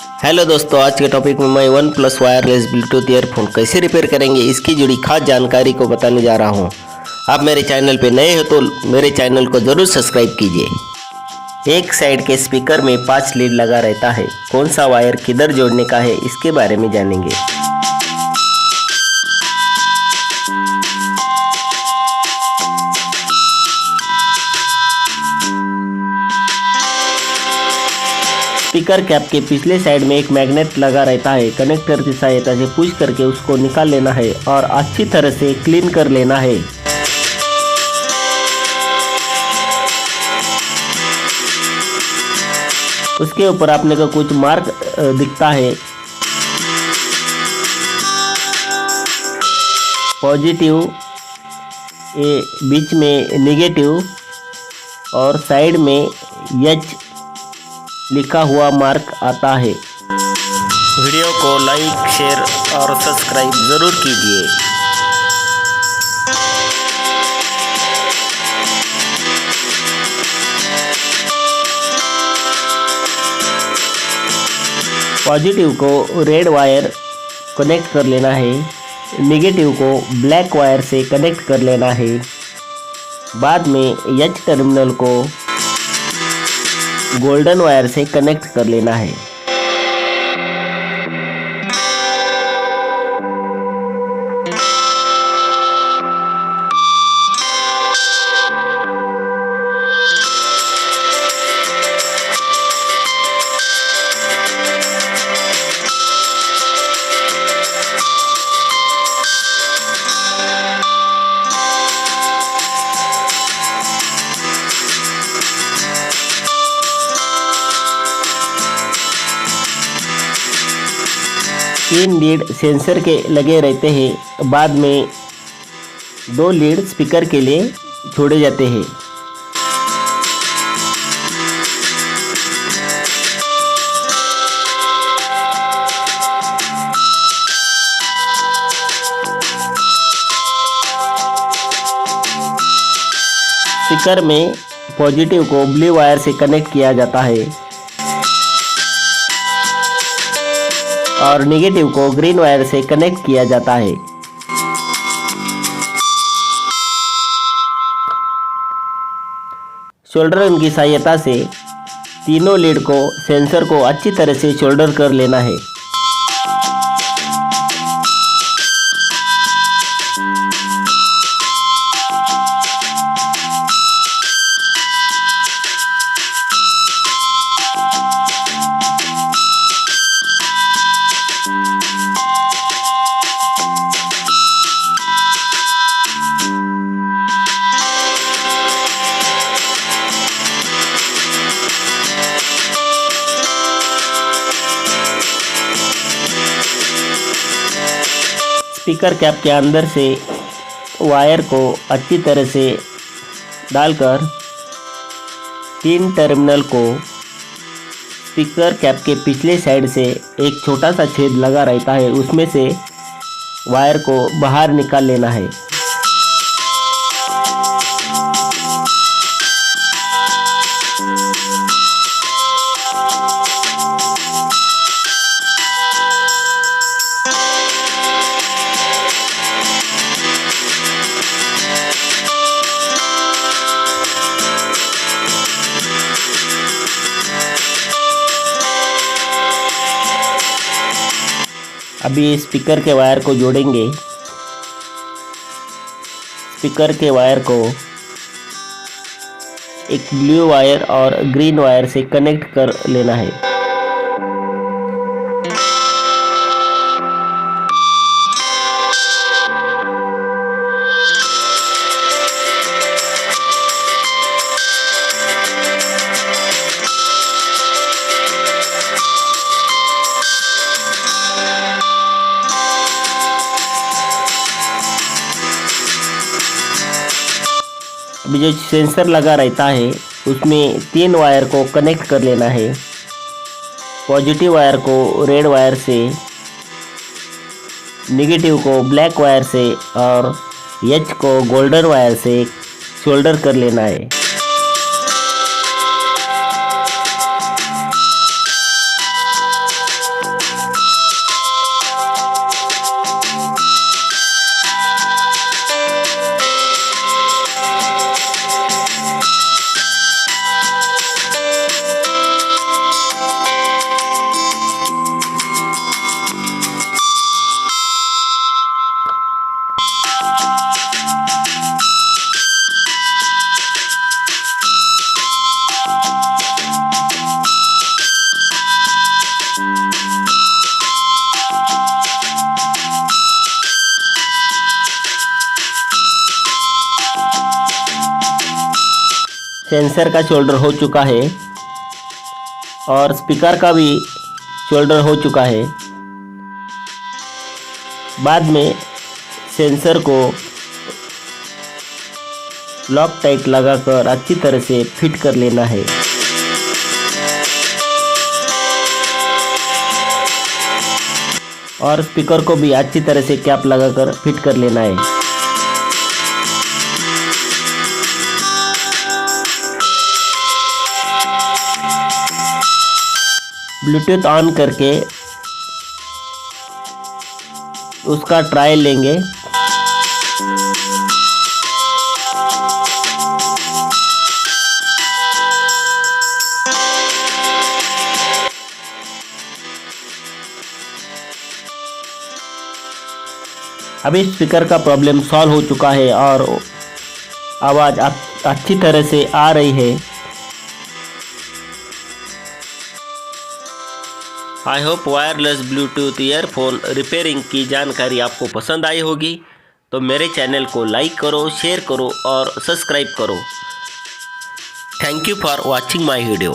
Hello दोस्तों, आज के टॉपिक में मैं one plus wireless Bluetooth earphone कैसे रिपेयर करेंगे इसकी जुड़ी खास जानकारी को बताने जा रहा हूं। आप मेरे चैनल पे नए हो तो मेरे चैनल को ज़रूर सब्सक्राइब कीजिए। एक साइड के स्पीकर में 5 लीड लगा रहता है। कौन सा वायर किधर जोड़ने का है इसके बारे में जानेंगे। स्पीकर कैप के पिछले साइड में एक मैग्नेट लगा रहता है। कनेक्टर की सहायता से पुश करके उसको निकाल लेना है और अच्छी तरह से क्लीन कर लेना है। उसके ऊपर आपने को कुछ मार्क दिखता है। पॉजिटिव, ये बीच में नेगेटिव और साइड में एच लिखा हुआ मार्क आता है। वीडियो को लाइक, शेयर और सब्सक्राइब ज़रूर कीजिए। पॉजिटिव को रेड वायर कनेक्ट कर लेना है, नेगेटिव को ब्लैक वायर से कनेक्ट कर लेना है। बाद में एच टर्मिनल को गोल्डन वायर से कनेक्ट कर लेना है। तीन लीड सेंसर के लगे रहते हैं। बाद में 2 लीड स्पीकर के लिए छोड़े जाते हैं। स्पीकर में पॉजिटिव को ब्लू वायर से कनेक्ट किया जाता है और नेगेटिव को ग्रीन वायर से कनेक्ट किया जाता है। शोल्डर की सहायता से तीनों लीड को सेंसर को अच्छी तरह से शोल्डर कर लेना है। स्पीकर कैप के अंदर से वायर को अच्छी तरह से डालकर 3 टर्मिनल को स्पीकर कैप के पिछले साइड से एक छोटा सा छेद लगा रहता है, उसमें से वायर को बाहर निकाल लेना है। अभी स्पीकर के वायर को जोड़ेंगे। स्पीकर के वायर को एक ब्लू वायर और ग्रीन वायर से कनेक्ट कर लेना है। अभी जो सेंसर लगा रहता है उसमें 3 वायर को कनेक्ट कर लेना है। पॉजिटिव वायर को रेड वायर से, नेगेटिव को ब्लैक वायर से और एच को गोल्डन वायर से शोल्डर कर लेना है। सेंसर का शोल्डर हो चुका है और स्पीकर का भी शोल्डर हो चुका है। बाद में सेंसर को लॉक टाइट लगाकर अच्छी तरह से फिट कर लेना है। और स्पीकर को भी अच्छी तरह से कैप लगाकर फिट कर लेना है। ब्लूटूथ ऑन करके उसका ट्रायल लेंगे। अभी स्पीकर का प्रॉब्लम सॉल्व हो चुका है और आवाज़ अच्छी तरह से आ रही है। I hope wireless Bluetooth earphone repairing की जानकारी आपको पसंद आई होगी। तो मेरे चैनल को लाइक करो, शेयर करो और सब्सक्राइब करो। Thank you for watching my video.